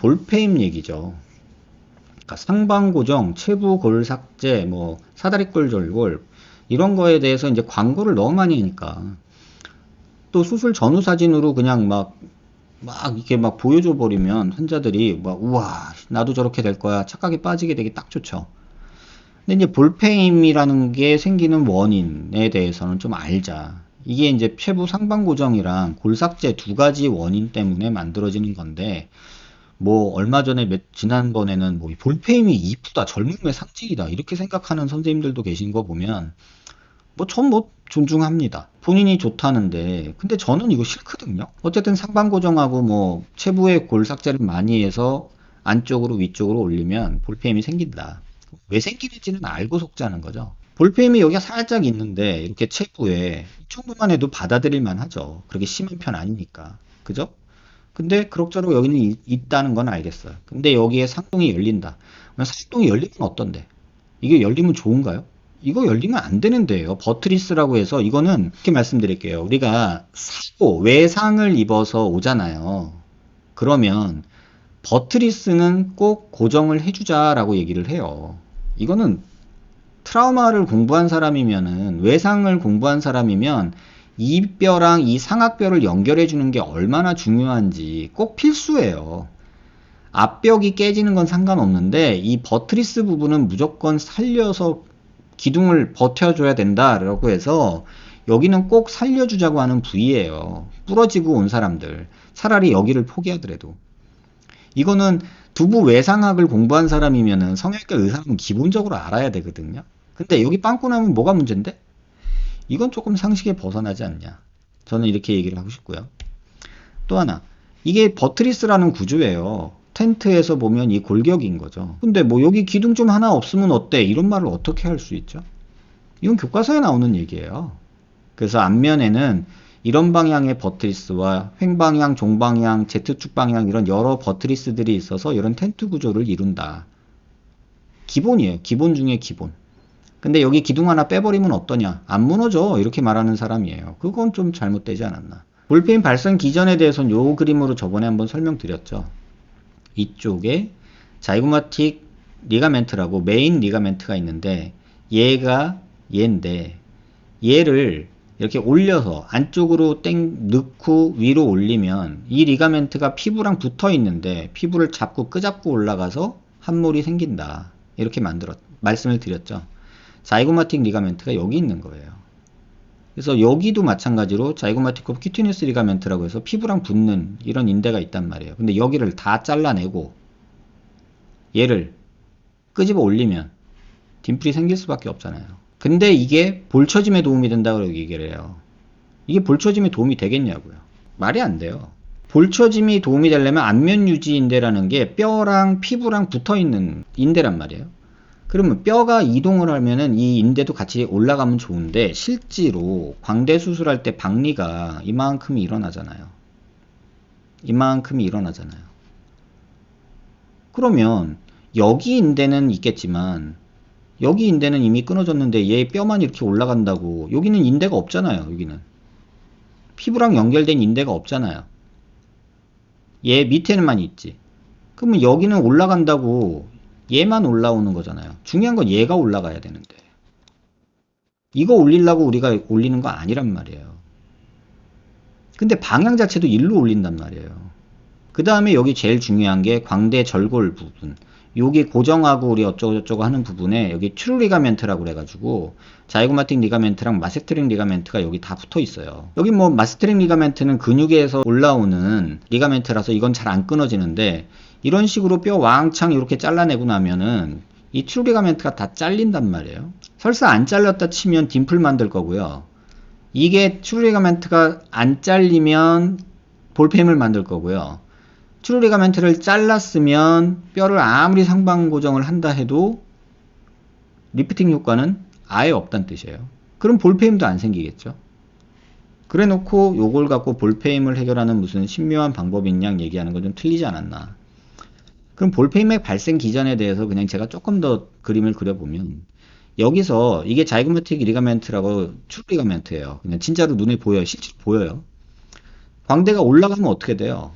볼페임 얘기죠. 그러니까 상방고정, 체부골 삭제, 뭐 사다리꼴 절골 이런 거에 대해서 이제 광고를 너무 많이 하니까 또 수술 전후 사진으로 그냥 막 이렇게 막 보여줘 버리면 환자들이 막 우와 나도 저렇게 될 거야 착각에 빠지게 되기 딱 좋죠. 근데 이제 볼페임이라는 게 생기는 원인에 대해서는 좀 알자. 이게 이제 폐부 상방고정이랑 골삭제 두 가지 원인 때문에 만들어지는 건데 뭐 얼마 전에 지난번에는 뭐 볼페임이 이쁘다 젊음의 상징이다 이렇게 생각하는 선생님들도 계신 거 보면 뭐 전 뭐 존중합니다. 본인이 좋다는데 근데 저는 이거 싫거든요. 어쨌든 상방고정하고 뭐 체부의 골삭제를 많이 해서 안쪽으로 위쪽으로 올리면 볼페임이 생긴다. 왜 생기는지는 알고 속자는 거죠. 볼페임이 여기가 살짝 있는데 이렇게 체부에 이 정도만 해도 받아들일만 하죠. 그렇게 심한 편 아니니까. 그죠? 근데 그럭저럭 여기는 있다는 건 알겠어요. 근데 여기에 상동이 열린다. 상동이 열리면 어떤데? 이게 열리면 좋은가요? 이거 열리면 안 되는데요. 버트리스라고 해서 이거는 이렇게 말씀드릴게요. 우리가 사고 외상을 입어서 오잖아요. 그러면 버트리스는 꼭 고정을 해주자라고 얘기를 해요. 이거는 트라우마를 공부한 사람이면은 외상을 공부한 사람이면 이 뼈랑 이 상악뼈를 연결해 주는 게 얼마나 중요한지 꼭 필수예요. 앞벽이 깨지는 건 상관없는데 이 버트리스 부분은 무조건 살려서 기둥을 버텨줘야 된다라고 해서 여기는 꼭 살려주자고 하는 부위예요. 부러지고 온 사람들 차라리 여기를 포기하더라도 이거는 두부 외상학을 공부한 사람이면은 성형외과 의사는 기본적으로 알아야 되거든요. 근데 여기 빵꾸 나면 뭐가 문제인데? 이건 조금 상식에 벗어나지 않냐. 저는 이렇게 얘기를 하고 싶고요. 또 하나, 이게 버트리스라는 구조예요. 텐트에서 보면 이 골격인 거죠. 근데 뭐 여기 기둥 좀 하나 없으면 어때? 이런 말을 어떻게 할 수 있죠? 이건 교과서에 나오는 얘기예요. 그래서 앞면에는 이런 방향의 버트리스와 횡방향, 종방향, Z축 방향 이런 여러 버트리스들이 있어서 이런 텐트 구조를 이룬다. 기본이에요. 기본 중에 기본. 근데 여기 기둥 하나 빼버리면 어떠냐? 안 무너져. 이렇게 말하는 사람이에요. 그건 좀 잘못되지 않았나. 볼페인 발생 기전에 대해서는 요 그림으로 저번에 한번 설명드렸죠. 이쪽에 자이고마틱 리가멘트라고 메인 리가멘트가 있는데 얘가 얘인데 얘를 이렇게 올려서 안쪽으로 넣고 위로 올리면 이 리가멘트가 피부랑 붙어 있는데 피부를 잡고 끄잡고 올라가서 함몰이 생긴다. 이렇게 말씀을 드렸죠. 자이고마틱 리가멘트가 여기 있는 거예요. 그래서 여기도 마찬가지로 자이고마틱 큐티니스 리가멘트라고 해서 피부랑 붙는 이런 인대가 있단 말이에요. 근데 여기를 다 잘라내고 얘를 끄집어 올리면 딤플이 생길 수밖에 없잖아요. 근데 이게 볼처짐에 도움이 된다고 얘기를 해요. 이게 볼처짐에 도움이 되겠냐고요. 말이 안 돼요. 볼처짐이 도움이 되려면 안면 유지 인대라는 게 뼈랑 피부랑 붙어있는 인대란 말이에요. 그러면 뼈가 이동을 하면은 이 인대도 같이 올라가면 좋은데 실제로 광대 수술할 때 박리가 이만큼이 일어나잖아요. 이만큼이 일어나잖아요. 그러면 여기 인대는 있겠지만 여기 인대는 이미 끊어졌는데 얘 뼈만 이렇게 올라간다고 여기는 인대가 없잖아요. 여기는 피부랑 연결된 인대가 없잖아요. 얘 밑에는만 있지. 그러면 여기는 올라간다고 얘만 올라오는 거잖아요. 중요한 건 얘가 올라가야 되는데 이거 올리려고 우리가 올리는 거 아니란 말이에요. 근데 방향 자체도 일로 올린단 말이에요. 그 다음에 여기 제일 중요한 게 광대 절골 부분. 여기 고정하고 우리 어쩌고저쩌고 하는 부분에 여기 트루 리가멘트라고 그래가지고 자이고마틱 리가멘트랑 마세트링 리가멘트가 여기 다 붙어 있어요. 여기 뭐 마세트링 리가멘트는 근육에서 올라오는 리가멘트라서 이건 잘 안 끊어지는데 이런 식으로 뼈 왕창 이렇게 잘라내고 나면은 이 트루 리가멘트가 다 잘린단 말이에요. 설사 안 잘렸다 치면 딤플 만들 거고요. 이게 트루 리가멘트가 안 잘리면 볼페임을 만들 거고요. 트루 리가멘트를 잘랐으면 뼈를 아무리 상방 고정을 한다 해도 리프팅 효과는 아예 없다는 뜻이에요. 그럼 볼페임도 안 생기겠죠. 그래 놓고 요걸 갖고 볼페임을 해결하는 무슨 신묘한 방법인 양 얘기하는 건 좀 틀리지 않았나. 그럼 볼페임의 발생 기전에 대해서 그냥 제가 조금 더 그림을 그려보면 여기서 이게 자이고마틱 리가멘트라고 트루 리가멘트예요. 그냥 진짜로 눈에 보여요. 실제로 보여요. 광대가 올라가면 어떻게 돼요?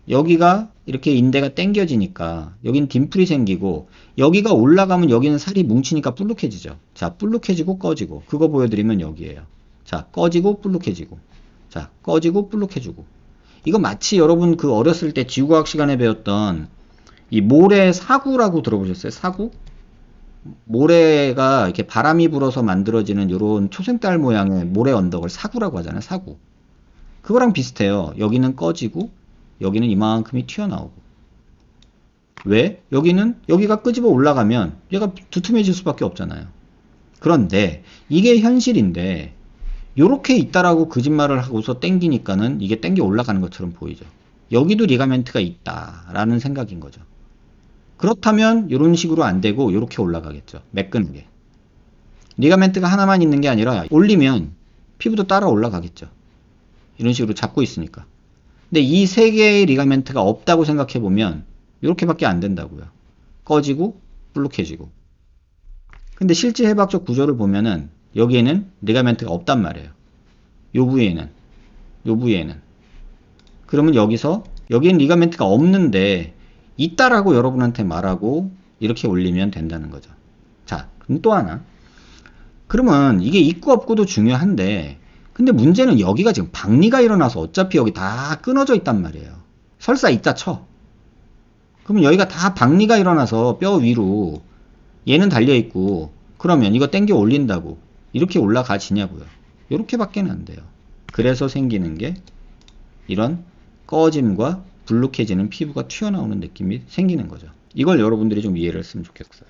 여기가 이렇게 인대가 당겨지니까 여긴 딤플이 생기고 여기가 올라가면 여기는 살이 뭉치니까 불룩해지죠. 자, 불룩해지고 꺼지고 그거 보여드리면 여기에요. 자, 꺼지고 불룩해지고 자, 꺼지고 불룩해지고 이거 마치 여러분 그 어렸을 때 지구과학 시간에 배웠던 이 모래 사구라고 들어보셨어요? 사구? 모래가 이렇게 바람이 불어서 만들어지는 이런 초생달 모양의 모래 언덕을 사구라고 하잖아요. 사구. 그거랑 비슷해요. 여기는 꺼지고 여기는 이만큼이 튀어나오고. 왜? 여기가 끄집어 올라가면 얘가 두툼해질 수밖에 없잖아요. 그런데 이게 현실인데 요렇게 있다라고 거짓말을 하고서 땡기니까는 이게 땡겨 올라가는 것처럼 보이죠. 여기도 리가멘트가 있다라는 생각인 거죠. 그렇다면 이런 식으로 안 되고 이렇게 올라가겠죠. 매끈하게. 리가멘트가 하나만 있는 게 아니라 올리면 피부도 따라 올라가겠죠. 이런 식으로 잡고 있으니까. 근데 이 세 개의 리가멘트가 없다고 생각해 보면 이렇게밖에 안 된다고요. 꺼지고 불룩해지고. 근데 실제 해박적 구조를 보면은 여기에는 리가멘트가 없단 말이에요. 요 부위에는. 그러면 여기엔 리가멘트가 없는데 있다라고 여러분한테 말하고 이렇게 올리면 된다는 거죠. 자, 그럼 또 하나. 그러면 이게 있고 없고도 중요한데 근데 문제는 여기가 지금 박리가 일어나서 어차피 여기 다 끊어져 있단 말이에요. 설사 있다 쳐. 그러면 여기가 다 박리가 일어나서 뼈 위로 얘는 달려있고 그러면 이거 땡겨 올린다고 이렇게 올라가지냐고요. 이렇게밖에는 안 돼요. 그래서 생기는 게 이런 꺼짐과 불룩해지는 피부가 튀어나오는 느낌이 생기는 거죠. 이걸 여러분들이 좀 이해를 했으면 좋겠어요.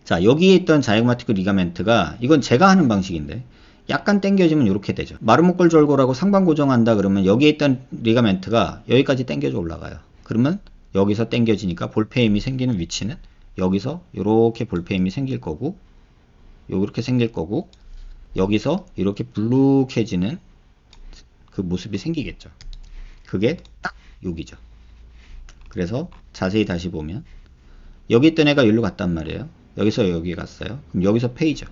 자, 여기에 있던 자이고마티크 리가멘트가 이건 제가 하는 방식인데 약간 당겨지면 이렇게 되죠. 마름모골 절골하고 상방 고정한다 그러면 여기에 있던 리가멘트가 여기까지 당겨져 올라가요. 그러면 여기서 당겨지니까 볼페임이 생기는 위치는 여기서 이렇게 볼페임이 생길 거고 이렇게 생길 거고 여기서 이렇게 불룩해지는 그 모습이 생기겠죠. 그게 딱 여기죠. 그래서 자세히 다시 보면 여기 있던 애가 여기로 갔단 말이에요. 여기서 여기 갔어요. 그럼 여기서 페이죠.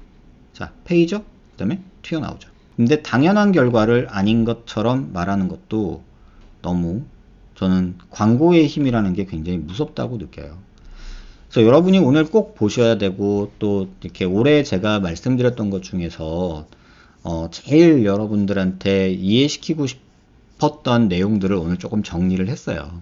자, 페이죠. 그 다음에 튀어나오죠. 근데 당연한 결과를 아닌 것처럼 말하는 것도 너무 저는 광고의 힘이라는 게 굉장히 무섭다고 느껴요. 그래서 여러분이 오늘 꼭 보셔야 되고 또 이렇게 올해 제가 말씀드렸던 것 중에서 제일 여러분들한테 이해시키고 싶었던 내용들을 오늘 조금 정리를 했어요.